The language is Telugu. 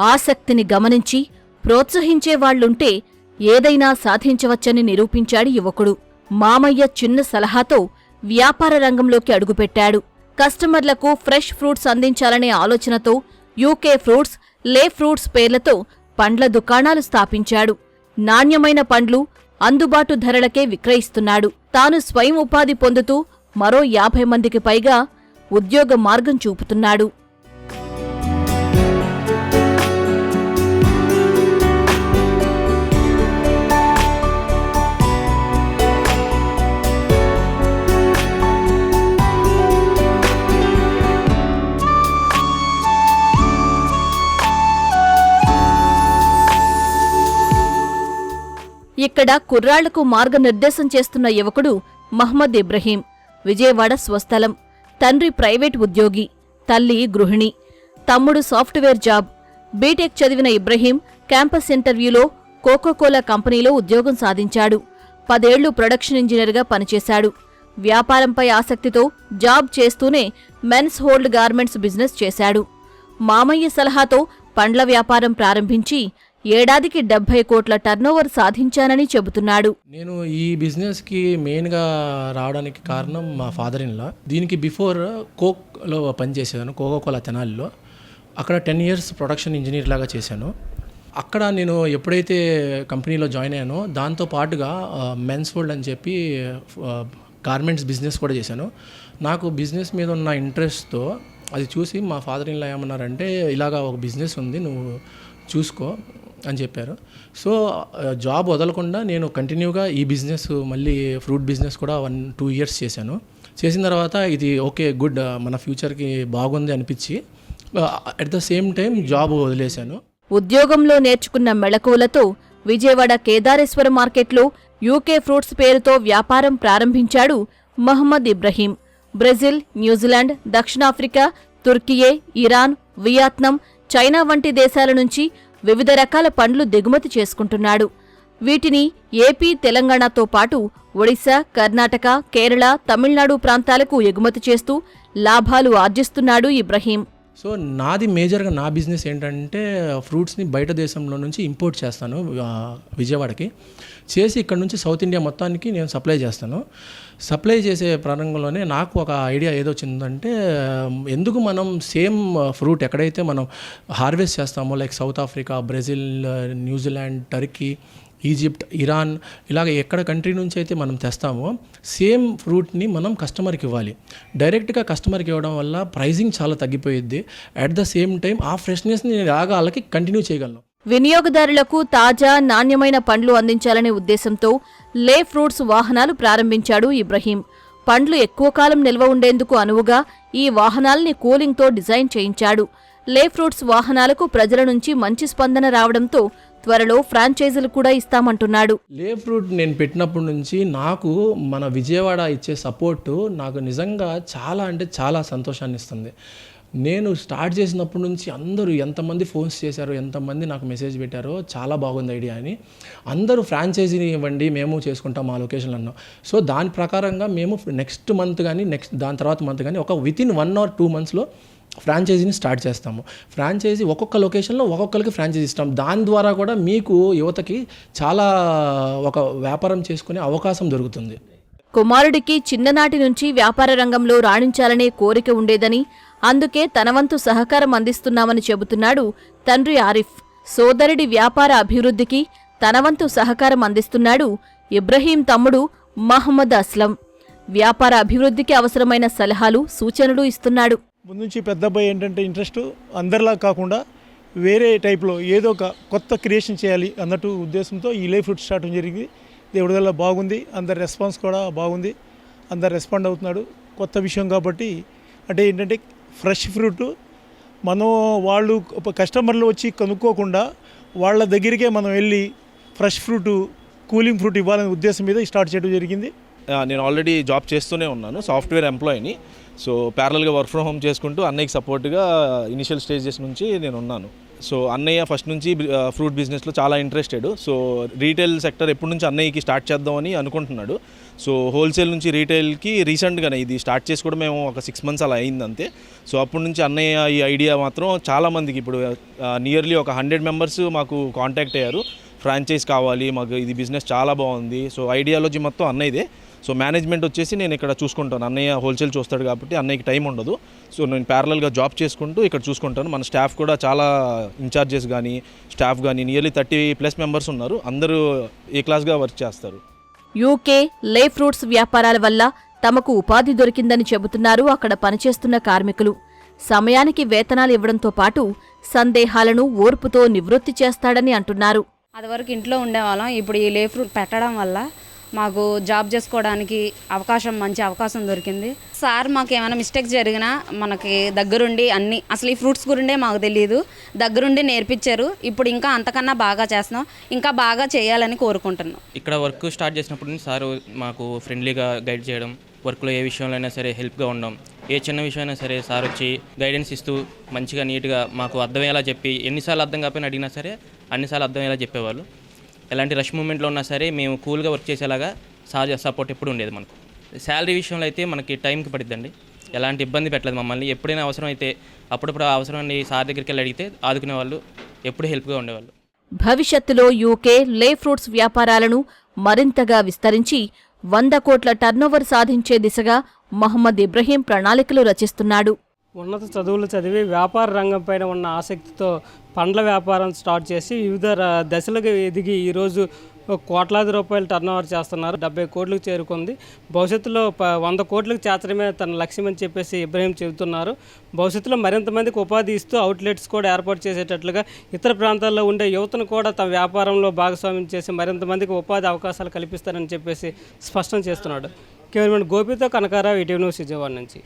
ఆసక్తిని గమనించి ప్రోత్సహించేవాళ్లుంటే ఏదైనా సాధించవచ్చని నిరూపించాడు యువకుడు. మామయ్య చిన్న సలహాతో వ్యాపార రంగంలోకి అడుగుపెట్టాడు. కస్టమర్లకు ఫ్రెష్ ఫ్రూట్స్ అందించాలనే ఆలోచనతో యూకే ఫ్రూట్స్, లే ఫ్రూట్స్ పేర్లతో పండ్ల దుకాణాలు స్థాపించాడు. నాణ్యమైన పండ్లు అందుబాటు ధరలకే విక్రయిస్తున్నాడు. తాను స్వయం ఉపాధి పొందుతూ మరో 50 మందికి పైగా ఉద్యోగ మార్గం చూపుతున్నాడు. ఇక్కడ కుర్రాళ్లకు మార్గనిర్దేశం చేస్తున్న యువకుడు మహ్మద్ ఇబ్రహీం. విజయవాడ స్వస్థలం. తండ్రి ప్రైవేట్ ఉద్యోగి, తల్లి గృహిణి, తమ్ముడు సాఫ్ట్వేర్ జాబ్. బీటెక్ చదివిన ఇబ్రహీం క్యాంపస్ ఇంటర్వ్యూలో కోకోకోలా కంపెనీలో ఉద్యోగం సాధించాడు. 10 ఏళ్లు ప్రొడక్షన్ ఇంజనీర్గా పనిచేశాడు. వ్యాపారంపై ఆసక్తితో జాబ్ చేస్తూనే మెన్స్ హోల్డ్ గార్మెంట్స్ బిజినెస్ చేశాడు. మామయ్య సలహాతో పండ్ల వ్యాపారం ప్రారంభించి ఏడాదికి 70 కోట్ల టర్నోవర్ సాధించానని చెబుతున్నాడు. నేను ఈ బిజినెస్కి మెయిన్గా రావడానికి కారణం మా ఫాదర్ ఇన్ లా. దీనికి బిఫోర్ కోక్లో పనిచేసాను, కోకోకోలా తెనాలిలో. అక్కడ 10 ఇయర్స్ ప్రొడక్షన్ ఇంజనీర్ లాగా చేశాను. అక్కడ నేను ఎప్పుడైతే కంపెనీలో జాయిన్ అయ్యానో దాంతో పాటుగా మెన్స్ హోల్డ్ అని చెప్పి గార్మెంట్స్ బిజినెస్ కూడా చేశాను. నాకు బిజినెస్ మీద ఉన్న ఇంట్రెస్ట్తో అది చూసి మా ఫాదర్ ఇన్ లా ఏమన్నారంటే, ఇలాగా ఒక బిజినెస్ ఉంది, నువ్వు చూసుకో అని చెప్పారు. సో జాబ్ వదలకుండా నేను కంటిన్యూగా ఈ బిజినెస్, మళ్ళీ ఫ్రూట్ బిజినెస్ కూడా 1-2 ఇయర్స్ చేశాను. చేసిన తర్వాత ఇది ఓకే గుడ్, మన ఫ్యూచర్కి బాగుంది అనిపించి at the same time job వదిలేశాను. ఉద్యోగంలో నేర్చుకున్న మెళకువలతో విజయవాడ కేదారేశ్వర మార్కెట్లో యూకే ఫ్రూట్స్ పేరుతో వ్యాపారం ప్రారంభించాడు మహ్మద్ ఇబ్రహీం. బ్రెజిల్, న్యూజిలాండ్, దక్షిణాఫ్రికా, తుర్కియే, ఇరాన్, వియత్నాం, చైనా వంటి దేశాల నుంచి వివిధ రకాల పండ్లు దిగుమతి చేసుకుంటున్నాడు. వీటిని ఏపీ, తెలంగాణతో పాటు ఒడిశా, కర్ణాటక, కేరళ, తమిళనాడు ప్రాంతాలకు ఎగుమతి చేస్తూ లాభాలు ఆర్జిస్తున్నాడు ఇబ్రహీం. సో నాది మేజర్గా నా బిజినెస్ ఏంటంటే ఫ్రూట్స్ని బయట దేశంలో నుంచి ఇంపోర్ట్ చేస్తాను విజయవాడకి. చేసి ఇక్కడ నుంచి సౌత్ ఇండియా మొత్తానికి నేను సప్లై చేస్తాను. సప్లై చేసే ప్రారంభంలోనే నాకు ఒక ఐడియా ఏదొచ్చిందంటే, ఎందుకు మనం సేమ్ ఫ్రూట్ ఎక్కడైతే మనం హార్వెస్ట్ చేస్తామో, like south Africa, Brazil, New Zealand, Turkey, Egypt, Iran, ఇలాగ ఎక్కడ కంట్రీ నుంచి అయితే మనం తెస్తామో సేమ్ ఫ్రూట్ని మనం కస్టమర్కి ఇవ్వాలి. డైరెక్ట్గా కస్టమర్కి ఇవ్వడం వల్ల ప్రైజింగ్ చాలా తగ్గిపోయిద్ది. అట్ ద సేమ్ టైం ఆ ఫ్రెష్నెస్ని నేను ఎలాగా వాళ్ళకి కంటిన్యూ చేయగలను. వినియోగదారులకు తాజా, నాణ్యమైన పండ్లు అందించాలనే ఉద్దేశంతో లే ఫ్రూట్స్ వాహనాలు ప్రారంభించాడు ఇబ్రహీం. పండ్లు ఎక్కువ కాలం నిల్వ ఉండేందుకు అనువుగా ఈ వాహనాల్ని కూలింగ్తో డిజైన్ చేయించాడు. లే ఫ్రూట్స్ వాహనాలకు ప్రజల నుంచి మంచి స్పందన రావడంతో త్వరలో ఫ్రాంచైజీలు కూడా ఇస్తామంటున్నాడు. లే ఫ్రూట్ నేను పెట్టినప్పటి నుంచి నాకు మన విజయవాడ ఇచ్చే సపోర్టు నాకు నిజంగా చాలా అంటే చాలా సంతోషాన్ని ఇస్తుంది. నేను స్టార్ట్ చేసినప్పటి నుంచి అందరూ ఎంతమంది ఫోన్స్ చేశారో, ఎంతమంది నాకు మెసేజ్ పెట్టారో, చాలా బాగుంది ఐడియా అని. అందరూ ఫ్రాంచైజీని ఇవ్వండి, మేము చేసుకుంటాం మా లొకేషన్లో అన్నాం. సో దాని ప్రకారంగా మేము నెక్స్ట్ మంత్ కానీ దాని తర్వాత మంత్ కానీ ఒక వితిన్ 1 or 2 monthsలో ఫ్రాంచైజీని స్టార్ట్ చేస్తాము. ఫ్రాంచైజీ ఒక్కొక్క లొకేషన్లో ఒక్కొక్కరికి ఫ్రాంచైజీ ఇస్తాం. దాని ద్వారా కూడా మీకు యువతకి చాలా ఒక వ్యాపారం చేసుకునే అవకాశం దొరుకుతుంది. కుమారుడికి చిన్ననాటి నుంచి వ్యాపార రంగంలో రాణించాలనే కోరిక ఉండేదని, అందుకే తనవంతు సహకారం అందిస్తున్నామని చెబుతున్నాడు తండ్రి ఆరిఫ్. సోదరుడి వ్యాపార అభివృద్ధికి తనవంతు సహకారం అందిస్తున్నాడు ఇబ్రహీం తమ్ముడు మహ్మద్ అస్లం. వ్యాపార అభివృద్ధికి అవసరమైన సలహాలు, సూచనలు ఇస్తున్నాడు. ముందుంచి పెద్ద అబ్బాయి ఏంటంటే ఇంట్రెస్ట్ అందరిలా కాకుండా వేరే టైప్లో ఏదో ఒక కొత్త క్రియేషన్ చేయాలి అన్నట్టు ఉద్దేశంతో ఈ లే ఫ్రూట్ స్టార్ట్ జరిగింది. దేవుడి వల్ల బాగుంది, అందరి రెస్పాన్స్ కూడా బాగుంది, అందరు రెస్పాండ్ అవుతున్నాడు. కొత్త విషయం కాబట్టి అంటే ఏంటంటే ఫ్రెష్ ఫ్రూట్ మనం వాళ్ళు కస్టమర్లు వచ్చి కనుక్కోకుండా వాళ్ళ దగ్గరికే మనం వెళ్ళి ఫ్రెష్ ఫ్రూట్, కూలింగ్ ఫ్రూట్ ఇవ్వాలనే ఉద్దేశం మీద స్టార్ట్ చేయడం జరిగింది. నేను ఆల్రెడీ జాబ్ చేస్తూనే ఉన్నాను, సాఫ్ట్వేర్ ఎంప్లాయీని. సో ప్యారలల్గా వర్క్ ఫ్రమ్ హోమ్ చేసుకుంటూ అన్నయ్యకి సపోర్ట్గా ఇనిషియల్ స్టేజెస్ నుంచి నేను ఉన్నాను. సో అన్నయ్య ఫస్ట్ నుంచి ఫ్రూట్ బిజినెస్లో చాలా ఇంట్రెస్టెడ్. సో రీటైల్ సెక్టర్ ఎప్పటి నుంచి అన్నయ్యకి స్టార్ట్ చేద్దామని అనుకుంటున్నాడు. సో హోల్సేల్ నుంచి రీటైల్కి రీసెంట్గానే ఇది స్టార్ట్ చేసి కూడా మేము ఒక 6 months అలా అయింది అంతే. సో అప్పటి నుంచి అన్నయ్య ఈ ఐడియా మాత్రం చాలామందికి ఇప్పుడు నియర్లీ ఒక 100 members మాకు కాంటాక్ట్ అయ్యారు. ఫ్రాంచైజ్ కావాలి మాకు, ఇది బిజినెస్ చాలా బాగుంది. సో ఐడియాలజీ మొత్తం అన్నయ్యదే. సో మేనేజ్మెంట్ వచ్చేసి నేను ఇక్కడ చూసుకుంటాను. అన్నయ్య హోల్సేల్ చూస్తాడు కాబట్టి అన్నయ్యకి టైం ఉండదు. సో నేను ప్యారలల్గా జాబ్ చేసుకుంటూ ఇక్కడ చూసుకుంటాను. మన స్టాఫ్ కూడా చాలా ఇన్ఛార్జెస్ కానీ స్టాఫ్ కానీ నియర్లీ 30+ members ఉన్నారు. అందరూ ఏ క్లాస్గా వర్క్ చేస్తారు. యూకే లే ఫ్రూట్స్ వ్యాపారాల వల్ల తమకు ఉపాధి దొరికిందని చెబుతున్నారు అక్కడ పనిచేస్తున్న కార్మికులు. సమయానికి వేతనాలు ఇవ్వడంతో పాటు సందేహాలను ఓర్పుతో నివృత్తి చేస్తాడని అంటున్నారు. అదివరకు ఇంట్లో ఉండేవాళ్ళం. ఇప్పుడు ఈ లే ఫ్రూట్ పెట్టడం వల్ల మాకు జాబ్ చేసుకోవడానికి మంచి అవకాశం దొరికింది. సార్ మాకు ఏమైనా మిస్టేక్స్ జరిగినా మనకి దగ్గరుండి అన్ని, అసలు ఈ ఫ్రూట్స్ గురిండే మాకు తెలియదు, దగ్గరుండి నేర్పించారు. ఇప్పుడు ఇంకా అంతకన్నా బాగా చేస్తున్నాం, ఇంకా బాగా చేయాలని కోరుకుంటున్నాం. ఇక్కడ వర్క్ స్టార్ట్ చేసినప్పుడు సార్ మాకు ఫ్రెండ్లీగా గైడ్ చేయడం, వర్క్లో ఏ విషయంలో అయినా సరే హెల్ప్గా ఉండడం, ఏ చిన్న విషయం అయినా సరే సార్ వచ్చి గైడెన్స్ ఇస్తూ మంచిగా నీట్గా మాకు అర్థమయ్యేలా చెప్పి, ఎన్నిసార్లు అర్థం కాకపోయినా అడిగినా సరే అన్నిసార్లు అర్థమయ్యేలా చెప్పేవాళ్ళు. ఎలాంటి రష్ మూమెంట్లో ఉన్నా సరే మేము కూల్గా వర్క్ చేసేలాగా సార్ సపోర్ట్ ఎప్పుడు ఉండేది మనకు. శాలరీ విషయంలో అయితే మనకి టైంకి పడిద్దండి, ఎలాంటి ఇబ్బంది పెట్టలేదు మమ్మల్ని. ఎప్పుడైనా అవసరం అయితే అప్పుడప్పుడు అవసరం సార్ దగ్గరికి వెళ్ళి అడిగితే ఆదుకునే వాళ్ళు, ఎప్పుడు హెల్ప్గా ఉండేవాళ్ళు. భవిష్యత్తులో యూకే లే ఫ్రూట్స్ వ్యాపారాలను మరింతగా విస్తరించి 100 కోట్ల టర్నోవర్ సాధించే దిశగా మహమ్మద్ ఇబ్రహీం ప్రణాళికలు రచిస్తున్నాడు. ఉన్నత చదువులు చదివి వ్యాపార రంగం పైన ఉన్న ఆసక్తితో పండ్ల వ్యాపారం స్టార్ట్ చేసి వివిధ దశలకు ఎదిగి ఈరోజు కోట్లాది రూపాయలు టర్నోవర్ చేస్తున్నారు. 70 కోట్లకు చేరుకుంది. భవిష్యత్తులో 100 కోట్లకు చేర్చడమే తన లక్ష్యం అని చెప్పేసి ఇబ్రహీం చెబుతున్నారు. భవిష్యత్తులో మరింత మందికి ఉపాధి ఇస్తూ అవుట్లెట్స్ కూడా ఏర్పాటు చేసేటట్లుగా ఇతర ప్రాంతాల్లో ఉండే యువతను కూడా తమ వ్యాపారంలో భాగస్వామ్యం చేసి మరింత మందికి ఉపాధి అవకాశాలు కల్పిస్తారని చెప్పేసి స్పష్టం చేస్తున్నాడు. కెమెరామెన్ గోపితో కనకారావు, ఈటీవీ న్యూస్, విజయవాడ నుంచి.